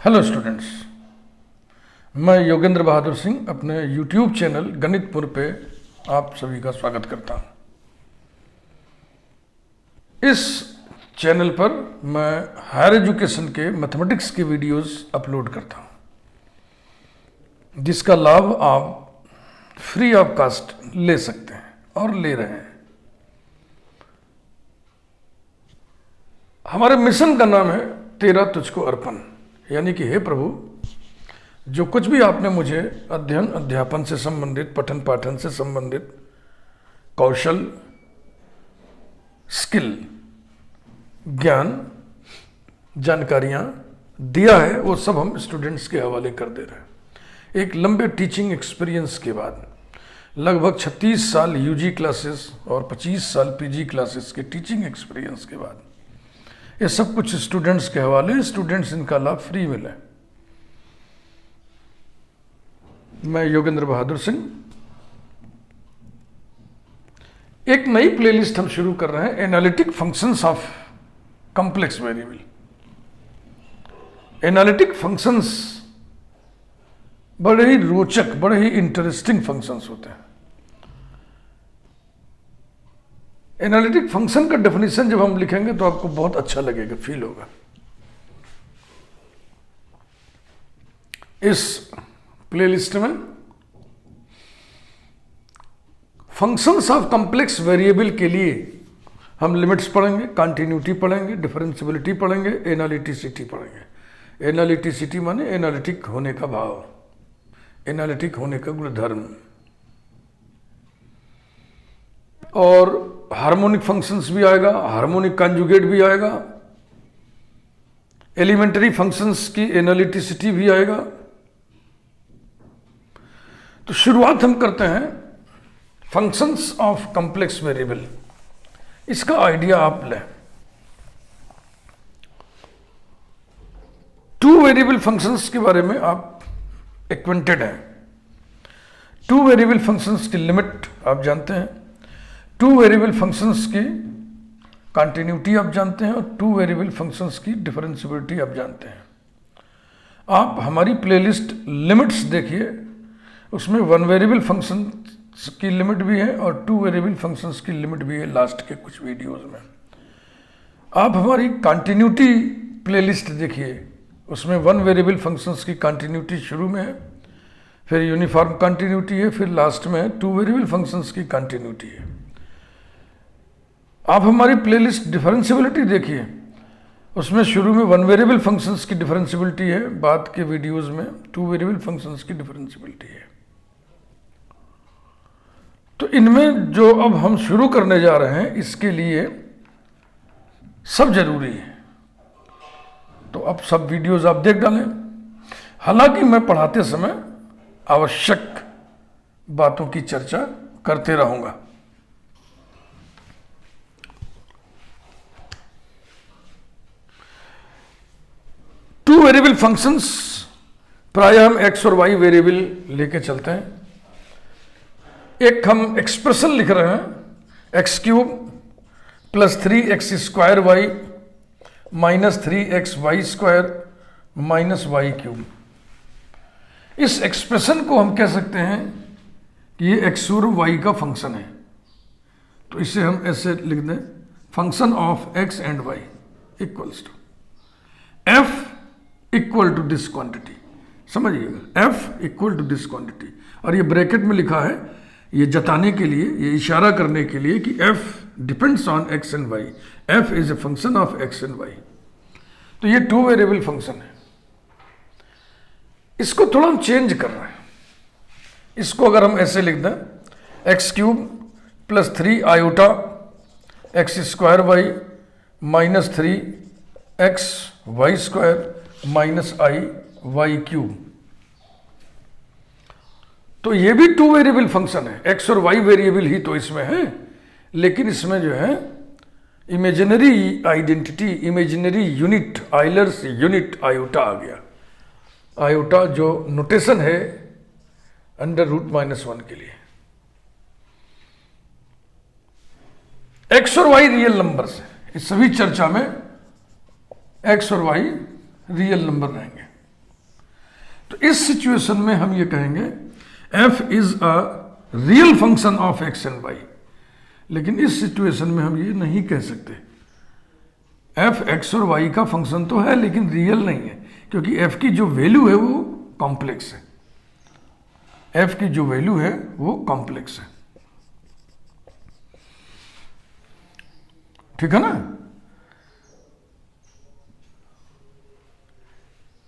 Hello students, मैं योगेंद्र बहादुर सिंह अपने YouTube channel गणितपुर पे आप सभी का स्वागत करता हूँ। इस चैनल पर मैं हायर एजुकेशन के मैथमेटिक्स के वीडियोस अपलोड करता हूँ, जिसका लाभ आप फ्री ऑफ कास्ट ले सकते हैं और ले रहे हैं। हमारे मिशन का नाम है तेरा तुझको अर्पण, यानी कि हे प्रभु, जो कुछ भी आपने मुझे अध्ययन अध्यापन से संबंधित, पठन पाठन से संबंधित कौशल, स्किल, ज्ञान, जानकारियां दिया है, वो सब हम स्टूडेंट्स के हवाले कर दे रहे हैं। एक लंबे टीचिंग एक्सपीरियंस के बाद, लगभग 36 साल यूजी क्लासेस और 25 साल पीजी क्लासेस के टीचिंग एक्सपीरियंस के बाद ये सब कुछ स्टूडेंट्स के हवाले, स्टूडेंट्स इनका लाभ फ्री मिले। मैं योगेंद्र बहादुर सिंह, एक नई प्लेलिस्ट हम शुरू कर रहे हैं, analytic functions of complex variable. Analytic functions बड़े ही रोचक, बड़े ही इंटरेस्टिंग फंक्शंस होते हैं। एनालिटिक फंक्शन का डेफिनेशन जब हम लिखेंगे तो आपको बहुत अच्छा लगेगा, फील होगा। इस प्लेलिस्ट में फंक्शंस ऑफ कॉम्प्लेक्स वेरिएबल के लिए हम लिमिट्स पढ़ेंगे, कंटिन्यूटी पढ़ेंगे, डिफरेंशियबिलिटी पढ़ेंगे, एनालिटिसिटी पढ़ेंगे। एनालिटिसिटी माने एनालिटिक होने का भाव, एनालिटिक होने का गुणधर्म, और हार्मोनिक फंक्शंस भी आएगा, हार्मोनिक कॉन्जुगेट भी आएगा, एलिमेंट्री फंक्शंस की एनालिटिसिटी भी आएगा। तो शुरुआत हम करते हैं फंक्शंस ऑफ कॉम्प्लेक्स वेरिएबल। इसका आइडिया आप लें। टू वेरिएबल फंक्शंस के बारे में आप एक्वेंटेड हैं। टू वेरिएबल फंक्शंस की लिमिट आप जानते हैं, टू वेरिएबल फंक्शंस की कंटिन्यूटी आप जानते हैं, और टू वेरिएबल फंक्शंस की डिफरेंशियबिलिटी आप जानते हैं। आप हमारी प्लेलिस्ट लिमिट्स देखिए, उसमें वन वेरिएबल फंक्शंस की लिमिट भी है और टू वेरिएबल फंक्शंस की लिमिट भी है लास्ट के कुछ वीडियोस में। आप हमारी कंटिन्यूटी प्लेलिस्ट देखिए, उसमें वन वेरिएबल फंक्शंस की कंटिन्यूटी शुरू में है, फिर यूनिफॉर्म कंटिन्यूटी है, फिर लास्ट में टू वेरिएबल फंक्शंस की कंटिन्यूटी है। आप हमारी प्लेलिस्ट डिफरेंशियबिलिटी देखिए, उसमें शुरू में वन वेरिएबल फंक्शंस की डिफरेंशियबिलिटी है, बाद के वीडियोस में टू वेरिएबल फंक्शंस की डिफरेंशियबिलिटी है। तो इनमें जो अब हम शुरू करने जा रहे हैं, इसके लिए सब जरूरी है, तो अब सब वीडियोस आप देख डालें। हालांकि मैं पढ़ाते समय आवश्यक बातों की चर्चा करते रहूंगा। टू वेरिएबल फंक्शंस प्रायः हम एक्स और वाई वेरिएबल लेके चलते हैं। एक हम एक्सप्रेशन लिख रहे हैं, x cube plus 3x square Y minus 3x Y square minus y cube. इस एक्सप्रेशन को हम कह सकते हैं कि ये एक्स और वाई का फंक्शन है, तो इसे हम ऐसे लिख दें, function of x and Y equals to F equal to this quantity. समझिएगा, F equal to this quantity, और ये ब्रैकेट में लिखा है ये जताने के लिए, ये इशारा करने के लिए कि f depends on x and y, f is a function of x and y. तो ये टू वेरिएबल फंक्शन है। इसको थोड़ा हम चेंज कर रहे हैं। इसको अगर हम ऐसे लिख दें, x cube plus 3 iota X square Y minus 3x Y square minus I Y cube, तो ये भी टू वेरिएबल फंक्शन है। एक्स और वाई वेरिएबल ही तो इसमें है, लेकिन इसमें जो है imaginary identity, imaginary unit, Euler's unit iota आ गया। आयोटा जो नोटेशन है अंडर रूट -1 के लिए। एक्स और वाई रियल नंबर्स है, इस सभी चर्चा में एक्स और वाई रियल नंबर रहेंगे। इस सिचुएशन में हम ये कहेंगे f is a real function of x and y। लेकिन इस सिचुएशन में हम ये नहीं कह सकते। f x और y का फंक्शन तो है लेकिन रियल नहीं है, क्योंकि f की जो वैल्यू है वो कॉम्प्लेक्स है। f की जो वैल्यू है वो कॉम्प्लेक्स है, ठीक है ना।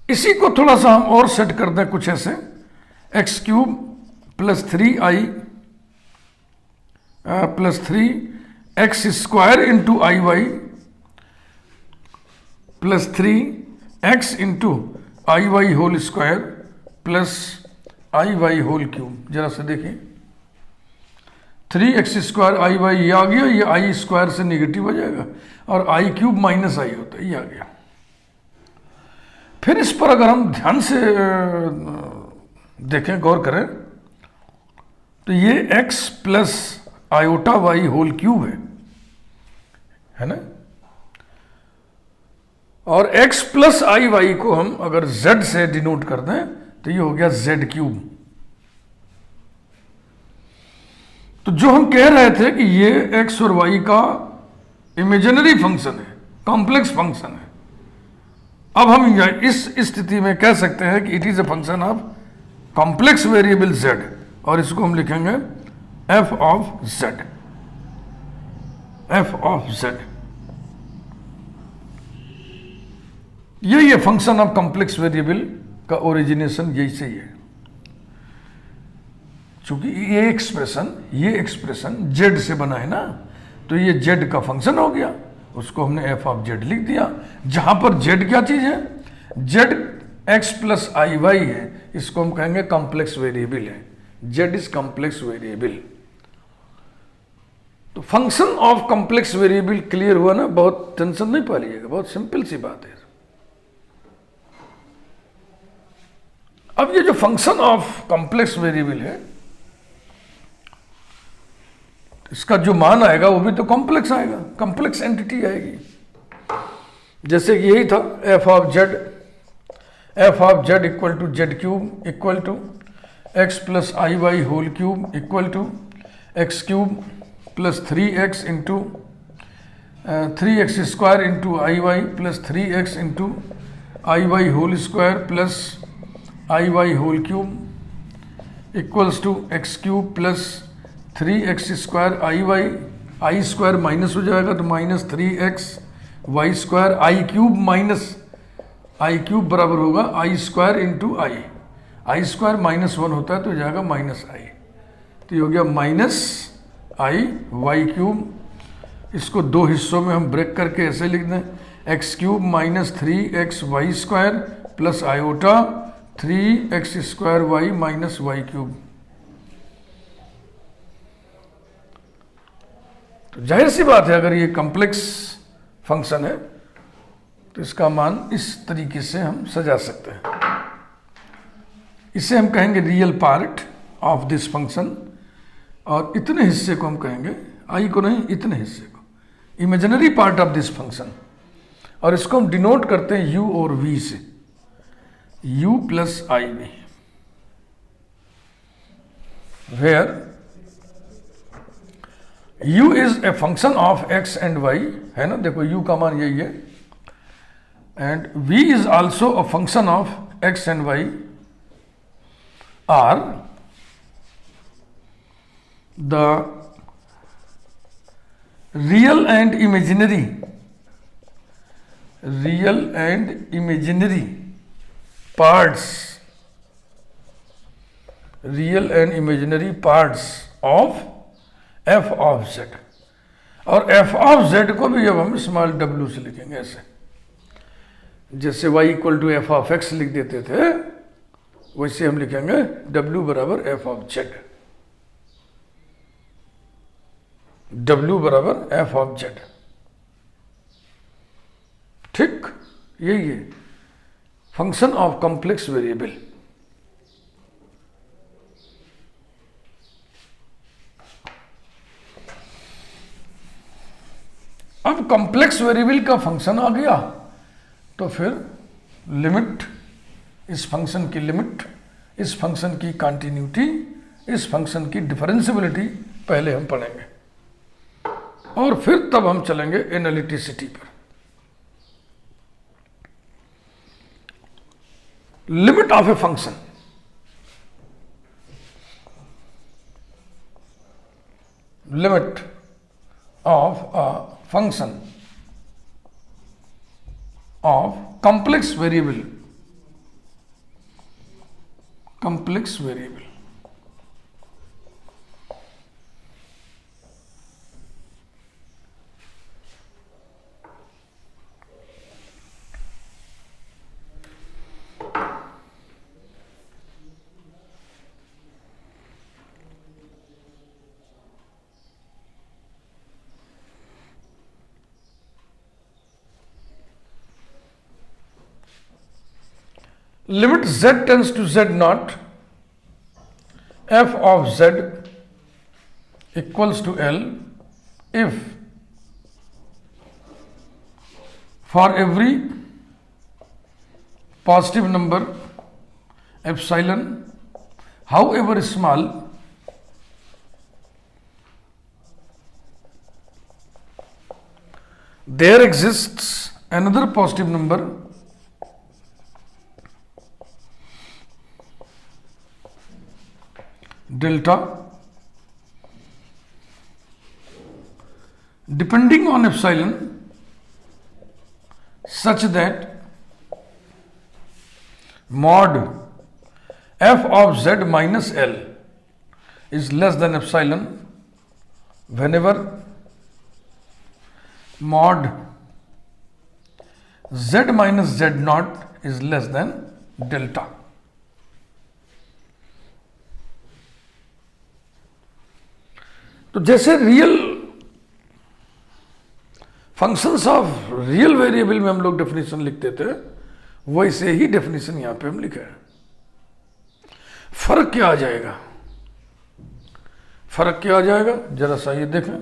इसी को थोड़ा सा हम और सेट कर दें कुछ ऐसे, X cube plus 3i plus 3x square into आई वाई प्लस 3x इंटू आई वाई होल स्क्वायर प्लस आई वाई होल क्यूब। जरा से देखिए, 3x स्क्वायर आई वाई ये आ गया, ये आई स्क्वायर से निगेटिव हो जाएगा और आई क्यूब माइनस आई होता है, ये आ गया। फिर इस पर अगर हम ध्यान से देखें, गौर करें, तो ये x plus iota y whole cube है ना। और x प्लस आई वाई को हम अगर z से डिनोट कर दें तो ये हो गया z क्यूब। तो जो हम कह रहे थे कि ये x और y का इमेजिनरी फंक्शन है, कॉम्प्लेक्स फंक्शन है, अब हम इस स्थिति में कह सकते हैं कि it is a function of complex variable z, और इसको हम लिखेंगे f of z, f of z। ये फंक्शन ऑफ कॉम्प्लेक्स वेरिएबल का ओरिजिनेशन यही से ही है। चूंकि ये एक्सप्रेशन z से बना है ना, तो ये z का फंक्शन हो गया, उसको हमने f ऑफ z लिख दिया। जहां पर z क्या चीज है, z x प्लस आई वाई है, इसको हम कहेंगे कॉम्प्लेक्स वेरिएबल है, z इज कॉम्प्लेक्स वेरिएबल। तो function of complex variable clear हुआ ना, बहुत टेंशन नहीं पा लीजिएगा, बहुत सिंपल सी बात है। अब ये जो फंक्शन ऑफ कॉम्प्लेक्स वेरिएबल है, इसका जो मान आएगा वो भी तो कॉम्प्लेक्स आएगा, कॉम्प्लेक्स एंटिटी आएगी। जैसे कि यही था f of z equal to z cube equal to x plus I Y whole cube equal to x cube plus 3x into 3x square into I Y plus 3x into I Y whole square plus I Y whole cube equals to x cube plus 3x square i square minus हो जाएगा तो minus 3x Y square i cube minus i cube बराबर होगा i square into I square minus 1 होता है तो हो जाएगा माइनस आई, तो ये हो गया माइनस आई वाई क्यूब। इसको दो हिस्सों में हम ब्रेक करके ऐसे लिख दें, x cube minus 3x Y square plus iota 3x square Y minus y cube. तो जाहिर सी बात है, अगर ये कॉम्प्लेक्स फंक्शन है तो इसका मान इस तरीके से हम सजा सकते हैं। इसे हम कहेंगे real part of this function, और इतने हिस्से को हम कहेंगे, आई को नहीं, इतने हिस्से को imaginary part of this function, और इसको हम डिनोट करते हैं u और v से, u plus i v, where u is a function of x and y, है ना। देखो u का मान यही है, and v is also a function of x and y are the real and imaginary parts of f of z। और f of z को भी अब हम स्मॉल w से लिखेंगे, ऐसे जैसे y equal to f of x लिख देते थे, वैसे हम लिखेंगे w बराबर f ऑफ z, w बराबर f ऑफ z। ठीक, यही है फंक्शन ऑफ कॉम्प्लेक्स वेरिएबल। अब कॉम्प्लेक्स वेरिएबल का फंक्शन आ गया तो फिर लिमिट इस फंक्शन की लिमिट, इस फंक्शन की कंटिन्यूटी, इस फंक्शन की डिफरेंशियबिलिटी पहले हम पढ़ेंगे और फिर तब हम चलेंगे एनालिटिसिटी पर। Limit of a function, limit of a function of complex variable, complex variable, limit z tends to z naught, f of z equals to L if for every positive number epsilon however small there exists another positive number delta depending on epsilon such that mod f of z minus L is less than epsilon whenever mod z minus z naught is less than delta. तो जैसे real functions of real variable में हम लोग definition लिखते थे, वैसे ही definition यहां पे हम लिखे हैं। फर्क क्या आ जाएगा? फर्क क्या आ जाएगा जरा सा ये देखें।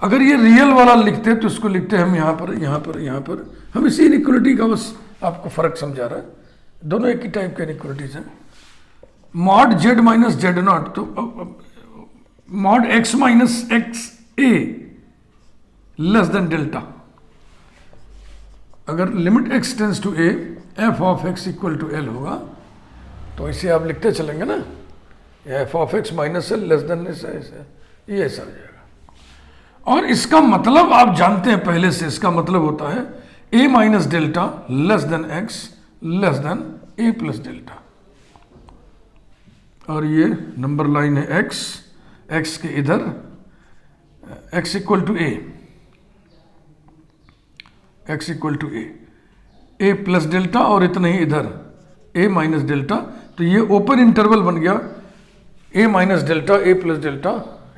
अगर ये रियल वाला लिखते तो इसको लिखते हम यहां पर, यहां पर, यहां पर। हम इसी इनइक्वलिटी का बस आपको फर्क समझा रहा है, दोनों एक ही टाइप के इनइक्वलिटीज हैं। Mod z minus z not, तो mod x minus x a less than delta. अगर limit x tends to a f of x equal to l होगा तो इसे आप लिखते चलेंगे ना, f of x minus l less than ये ऐसा हो जाएगा। और इसका मतलब आप जानते हैं पहले से, इसका मतलब होता है A minus delta less than X less than A plus delta. और ये नंबर लाइन है एक्स, एक्स के इधर X equal to A, X equal to A plus delta, और इतना ही इधर ए माइनस डेल्टा। तो ये ओपन इंटरवल बन गया, a minus delta a plus delta,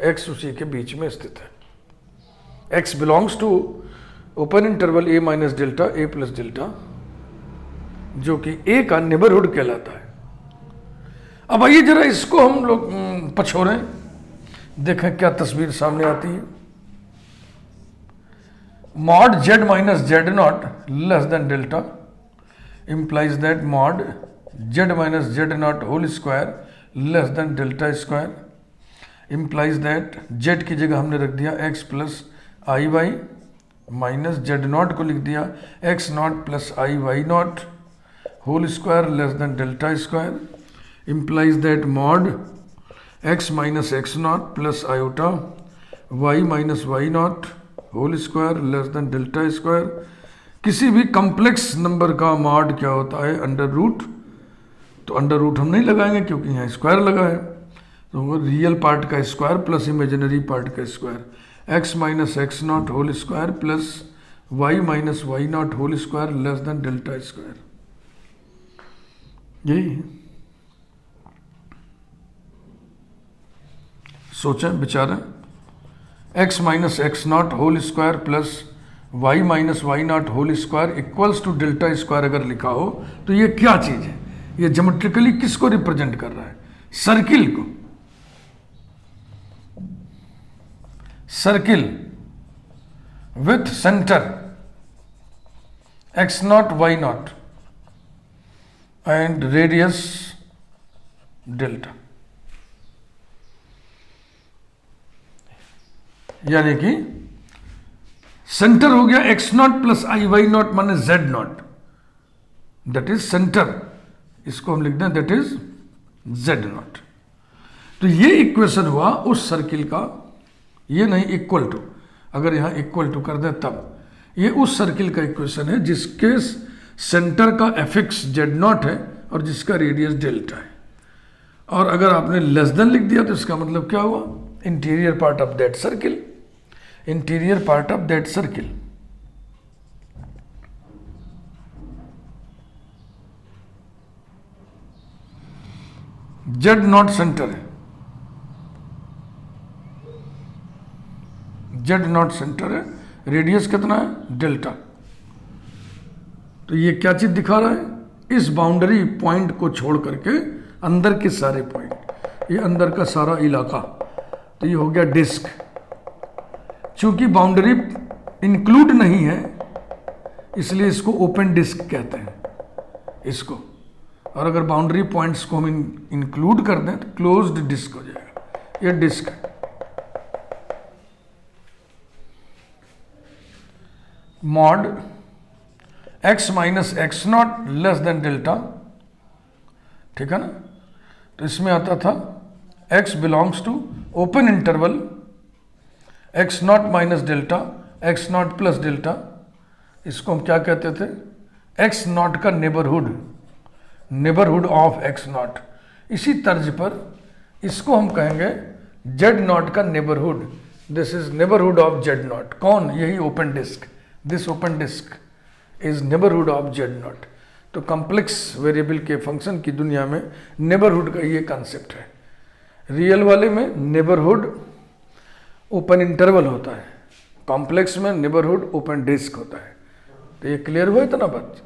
x उसी के बीच में स्थित है। X belongs to open interval a minus delta a plus delta, जो कि ए का नेबरहुड कहलाता है। अब आइए जरा इसको हम लोग पछोरें, देखें क्या तस्वीर सामने आती है। Mod z minus z not less than delta implies that mod z minus z naught whole square less than delta square, implies that z की जगह हमने रख दिया x plus I y minus z not को लिख दिया x not plus I y not whole square less than delta square, implies that mod x minus x not plus iota y minus y not whole square less than delta square. किसी भी complex number का mod क्या होता है? Under root. तो under root हम नहीं लगाएंगे क्योंकि यहाँ स्क्वायर लगा है, तो रियल पार्ट का स्क्वायर प्लस इमेजिनरी पार्ट का square, x minus x not whole square plus y minus y not whole square less than delta square. यही है, सोचें विचारें। X minus x not whole square plus y minus y not whole square equals to delta square अगर लिखा हो तो ये क्या चीज है? ये ज्योमेट्रिकली किसको रिप्रेजेंट कर रहा है? सर्किल को। Circle with centre x not y not and radius delta, यानी कि सेंटर हो गया x not plus I y not माने z not, that is centre, इसको हम लिख दें दैट इज z नॉट। तो ये इक्वेशन हुआ उस सर्किल का, ये नहीं इक्वल टू, अगर यहां इक्वल टू कर दें तब, ये उस सर्किल का इक्वेशन है जिसके सेंटर का एफिक्स z नॉट है और जिसका रेडियस डेल्टा है। और अगर आपने लेस देन लिख दिया तो इसका मतलब क्या हुआ, interior part of that circle, interior part of that circle. z not centre है, z नॉट सेंटर है, रेडियस कितना है डेल्टा। तो ये क्या चीज दिखा रहा है, इस बाउंड्री पॉइंट को छोड़ करके अंदर के सारे पॉइंट, ये अंदर का सारा इलाका, तो ये हो गया डिस्क। चूंकि बाउंड्री इंक्लूड नहीं है इसलिए इसको ओपन डिस्क कहते हैं इसको, और अगर बाउंड्री पॉइंट्स को हम इंक्लूड कर दें तो क्लोज्ड डिस्क हो जाएगा, ये डिस्क है। Mod x minus x not less than delta, ठीक है ना। तो इसमें आता था x belongs to open interval x not minus delta, x not plus delta, इसको हम क्या कहते थे, x नॉट का neighbourhood, neighbourhood of x not. इसी तर्ज पर इसको हम कहेंगे z नॉट का neighbourhood, this is neighbourhood of z not. कौन, यही open disc, this open disc is neighbourhood of z not. तो कॉम्प्लेक्स वेरिएबल के फंक्शन की दुनिया में नेबरहुड का ये कॉन्सेप्ट है। रियल वाले में नेबरहुड ओपन इंटरवल होता है, कॉम्प्लेक्स में नेबरहुड ओपन डिस्क होता है। तो ये क्लियर हुआ इतना बात।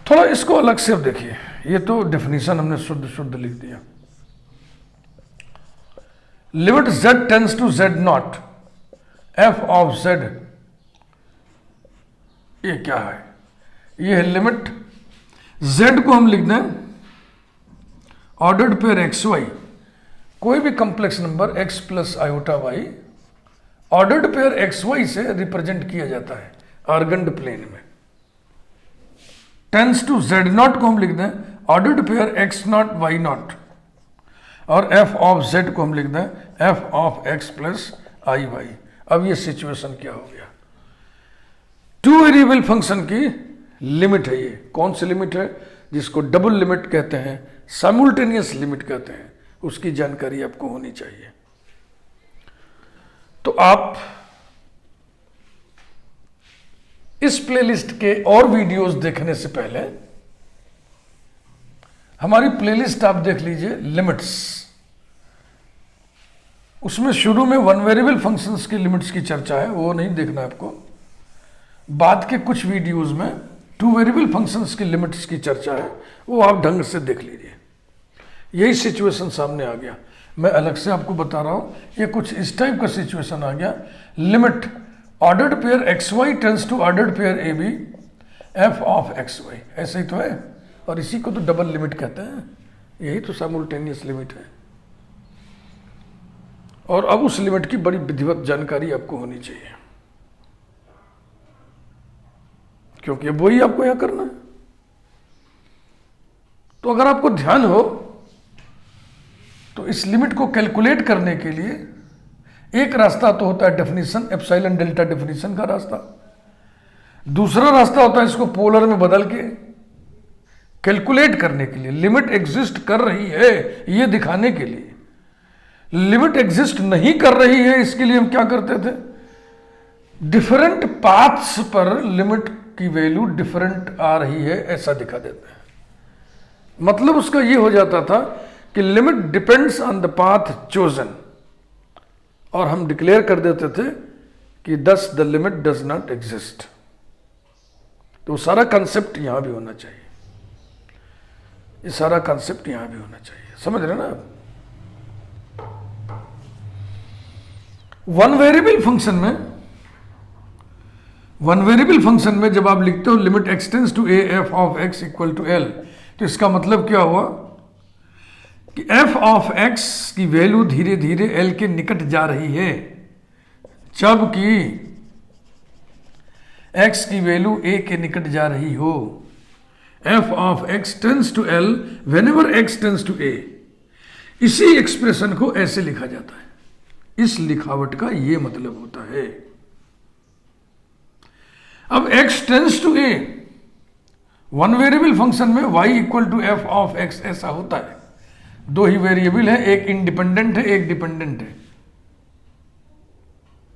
थोड़ा इसको अलग से अब देखिए, ये तो डेफिनेशन हमने शुद्ध शुद्ध लिख दिया। Limit z tends to z not f of z, ये क्या है, ये है लिमिट z को हम लिख दें ऑर्डर्ड पेयर एक्स वाई, कोई भी complex number x plus iota y ordered pair x y से रिप्रेजेंट किया जाता है आर्गन्ड प्लेन में। टेंस टू z नॉट को हम लिख दें ordered pair x naught y naught, और f ऑफ z को हम लिख दें f of x plus I y. अब ये सिचुएशन क्या हो गया, टू वेरिएबल फंक्शन की लिमिट है। ये कौन सी लिमिट है, जिसको डबल लिमिट कहते हैं, साइमल्टेनियस लिमिट कहते हैं, उसकी जानकारी आपको होनी चाहिए। तो आप इस प्लेलिस्ट के और वीडियोस देखने से पहले हमारी प्लेलिस्ट आप देख लीजिए लिमिट्स, उसमें शुरू में वन वेरिएबल फंक्शंस की लिमिट्स की चर्चा है, वो नहीं देखना आपको। बाद के कुछ वीडियोस में टू वेरिएबल फंक्शंस की लिमिट्स की चर्चा है, वो आप ढंग से देख लीजिए। यही सिचुएशन सामने आ गया, मैं अलग से आपको बता रहा हूं, ये कुछ इस टाइप का सिचुएशन आ गया। Limit ordered pair x y tends to ordered pair a b f of x y, ऐसे ही तो है, और इसी को तो डबल लिमिट कहते हैं, यही तो साइमल्टेनियस लिमिट है। और अब उस लिमिट की बड़ी विधिवत जानकारी आपको होनी चाहिए, क्योंकि वही आपको यहां करना है। तो अगर आपको ध्यान हो तो इस लिमिट को कैलकुलेट करने के लिए एक रास्ता तो होता है डेफिनेशन, एप्सिलॉन डेल्टा डेफिनेशन का रास्ता। दूसरा रास्ता होता है इसको पोलर में बदल के कैलकुलेट करने के लिए, लिमिट एग्जिस्ट कर रही है ये दिखाने के लिए। लिमिट एग्जिस्ट नहीं कर रही है इसके लिए हम क्या करते थे, डिफरेंट पाथ्स पर लिमिट की वैल्यू डिफरेंट आ रही है ऐसा दिखा देते हैं। मतलब उसका ये हो जाता था कि limit depends on the path chosen, और हम डिक्लेयर कर देते थे कि दस the limit does not exist. तो सारा कंसेप्ट यहां भी होना चाहिए, ये सारा कंसेप्ट यहां भी होना चाहिए, समझ रहे ना आप। वन वेरिएबल फंक्शन में वन वेरिएबल फंक्शन में जब आप लिखते हो limit x tends to a f of x equal to l, तो इसका मतलब क्या हुआ कि एफ ऑफ एक्स की वैल्यू धीरे धीरे एल के निकट जा रही है, जबकि एक्स की वैल्यू ए के निकट जा रही हो। F of X tends to L whenever X tends to A, इसी एक्सप्रेशन को ऐसे लिखा जाता है। इस लिखावट का यह मतलब होता है। अब x tends to a, one variable function में y equal to f of x ऐसा होता है। दो ही वेरिएबल है, एक इंडिपेंडेंट है एक डिपेंडेंट है,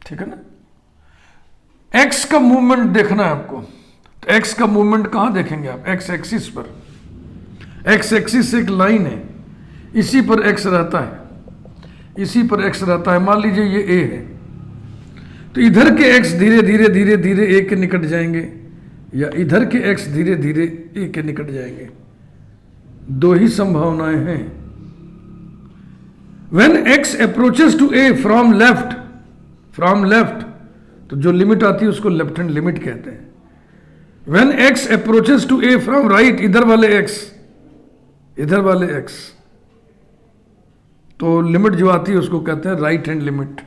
ठीक है ना। x का मूवमेंट देखना है आपको, तो x का मूवमेंट कहां देखेंगे आप? x एक्सिस पर। x एक्सिस एक लाइन है, इसी पर x रहता है, इसी पर x रहता है। मान लीजिए ये a है, तो इधर के x धीरे धीरे धीरे धीरे a के निकट जाएंगे, या इधर के x धीरे धीरे a के निकट जाएंगे। दो ही संभावनाएं हैं। When x approaches to a from left, तो जो लिमिट आती है उसको लेफ्ट हैंड लिमिट कहते हैं। When x approaches to a from right, इधर वाले x, तो लिमिट जो आती है उसको कहते हैं राइट हैंड लिमिट।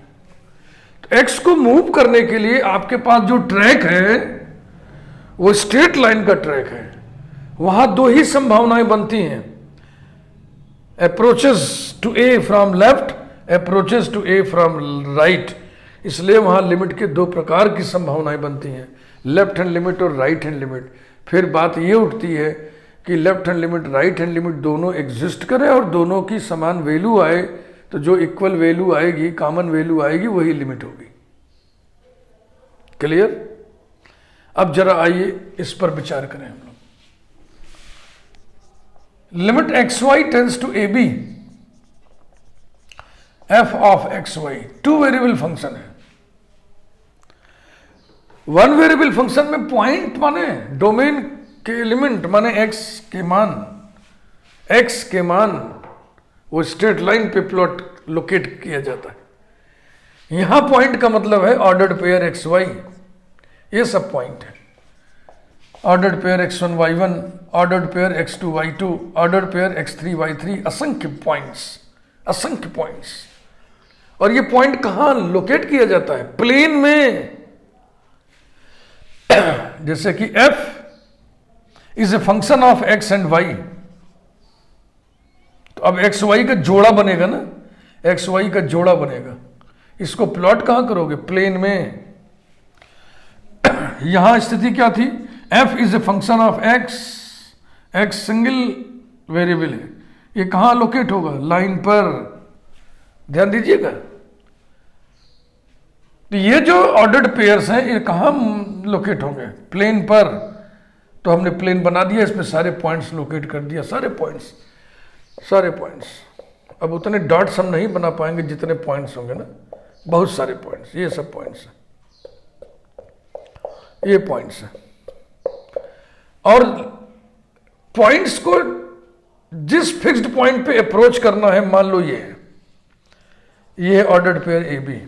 तो x को मूव करने के लिए आपके पास जो ट्रैक है वो स्ट्रेट लाइन का ट्रैक है। वहां दो ही संभावनाएं बनती हैं, approaches to a from left, approaches to a from right. इसलिए वहां लिमिट के दो प्रकार की संभावनाएं बनती हैं, लेफ्ट हैंड लिमिट और राइट हैंड लिमिट। फिर बात ये उठती है कि left hand limit right hand limit दोनों एग्जिस्ट करें और दोनों की समान वैल्यू आए, तो जो इक्वल वैल्यू आएगी, कॉमन वैल्यू आएगी, वही लिमिट होगी। क्लियर? अब जरा आइए इस पर विचार करें हम लोग। Limit x y tends to a b, f of x y two variable function है। वन वेरिएबल फंक्शन में पॉइंट माने डोमेन के एलिमेंट माने एक्स के मान वो स्ट्रेट लाइन पे प्लॉट लोकेट किया जाता है। यहां पॉइंट का मतलब है ऑर्डर्ड पेयर एक्स वाई, ये सब पॉइंट है। Ordered pair x1 y1, ordered pair x2 y2, ordered pair x3 y3, असंख्य पॉइंट्स। और ये पॉइंट कहां लोकेट किया जाता है? प्लेन में। जैसे कि f is a function of x and y, तो अब एक्स वाई का जोड़ा बनेगा ना, एक्स वाई का जोड़ा बनेगा। इसको प्लॉट कहां करोगे? प्लेन में। यहां स्थिति क्या थी? f is a function of x single variable है, ये कहां लोकेट होगा? लाइन पर। ध्यान दीजिएगा, तो ये जो ऑर्डर्ड पेयर्स हैं ये कहां लोकेट होंगे? प्लेन पर। तो हमने प्लेन बना दिया, इसमें सारे पॉइंट्स लोकेट कर दिया, सारे पॉइंट्स। अब उतने डॉट्स हम नहीं बना पाएंगे जितने पॉइंट्स होंगे ना, बहुत सारे पॉइंट्स। ये सब पॉइंट्स हैं, ये पॉइंट्स हैं। और पॉइंट्स को जिस फिक्स्ड पॉइंट पे अप्रोच करना है, मान लो ये ऑर्डर्ड पेयर ए बी।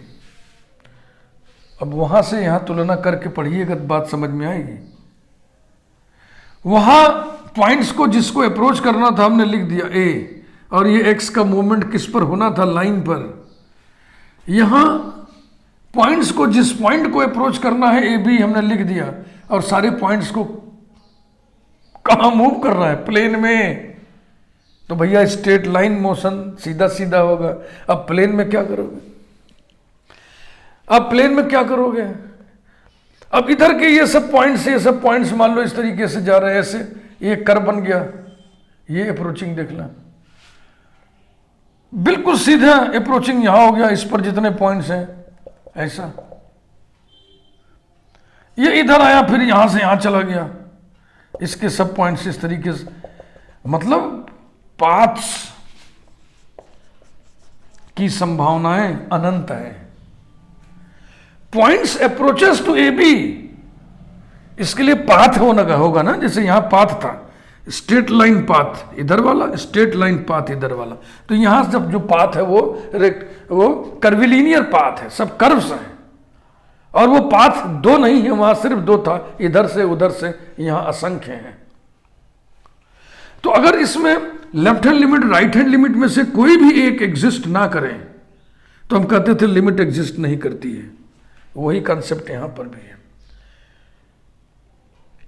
अब वहां से यहां तुलना करके पढ़िएगा, बात समझ में आएगी। वहां पॉइंट्स को जिसको अप्रोच करना था हमने लिख दिया ए, और ये एक्स का मूवमेंट किस पर होना था? लाइन पर। यहां पॉइंट्स को जिस पॉइंट को अप्रोच करना है ए बी हमने लिख दिया, और सारे पॉइंट्स को कहां मूव कर रहा है? प्लेन में। तो भैया स्ट्रेट लाइन मोशन सीधा सीधा होगा। अब प्लेन में क्या करोगे? अब इधर के ये सब पॉइंट्स मान लो इस तरीके से जा रहे हैं, ऐसे ये कर्व बन गया, ये अप्रोचिंग देख लें, बिल्कुल सीधा अप्रोचिंग यहां हो गया, इस पर जितने पॉइंट्स हैं ऐसा। ये इधर आया, फिर यहां से यहां चला गया, इसके सब पॉइंट्स इस तरीके से। मतलब पाथ्स की संभावनाएं अनंत है। Points approaches to a b, इसके लिए पाथ होगा ना। जैसे यहां पाथ था, स्ट्रेट लाइन पाथ इधर वाला, स्ट्रेट लाइन पाथ इधर वाला। तो यहां जब जो पाथ है वो कर्विलीनियर पाथ है, सब कर्व्स हैं। और वो पाथ दो नहीं है, वहां सिर्फ दो था, इधर से उधर से, यहां असंख्य हैं। तो अगर इसमें left hand limit right hand limit में से कोई भी एक एग्जिस्ट ना करे तो हम कहते थे लिमिट एग्जिस्ट नहीं करती है। वही कंसेप्ट यहां पर भी है।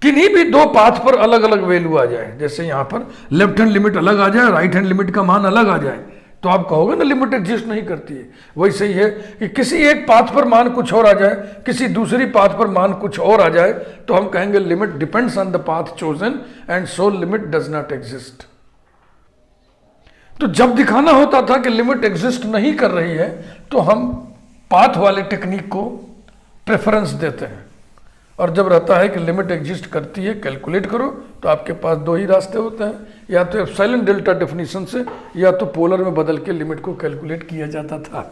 किन्हीं भी दो पाथ पर अलग अलग वैल्यू आ जाए, जैसे यहां पर लेफ्ट हैंड लिमिट अलग आ जाए, राइट हैंड लिमिट का मान अलग आ जाए, तो आप कहोगे ना लिमिट एग्जिस्ट नहीं करती है। वैसे ही है कि किसी एक पाथ पर मान कुछ और आ जाए, किसी दूसरी पाथ पर मान कुछ और आ जाए, तो हम कहेंगे limit depends on the path chosen and so limit does not exist. तो जब दिखाना होता था कि लिमिट एग्जिस्ट नहीं कर रही है, तो हम पाथ वाले टेक्निक को प्रेफरेंस देते हैं, और जब रहता है कि लिमिट एग्जिस्ट करती है, कैलकुलेट करो, तो आपके पास दो ही रास्ते होते हैं, या तो एप्सिलॉन डेल्टा डेफिनेशन से, या तो पोलर में बदल के लिमिट को कैलकुलेट किया जाता था।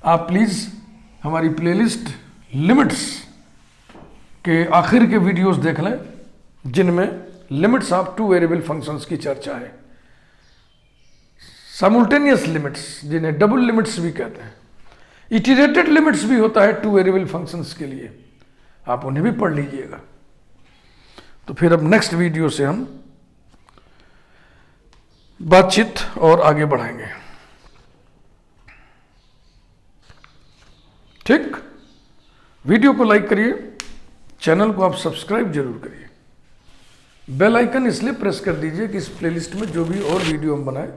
आप प्लीज़ हमारी प्लेलिस्ट लिमिट्स के आखिर के वीडियोस देख लें, जिनमें limits of two variable functions की चर्चा है। साइमल्टेनियस लिमिट्स, जिन्हें डबल लिमिट्स भी कहते हैं, इटरेटेड लिमिट्स भी होता है टू वेरिएबल फंक्शंस के लिए, आप उन्हें भी पढ़ लीजिएगा। तो फिर अब नेक्स्ट वीडियो से हम बातचीत और आगे बढ़ाएंगे। ठीक, वीडियो को लाइक करिए, चैनल को आप सब्सक्राइब जरूर करिए, बेल आइकन इसलिए प्रेस कर दीजिए कि इस प्लेलिस्ट में जो भी और वीडियो हम बनाए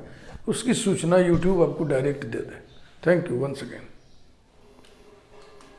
उसकी सूचना यूट्यूब आपको डायरेक्ट दे दे। Thank you once again.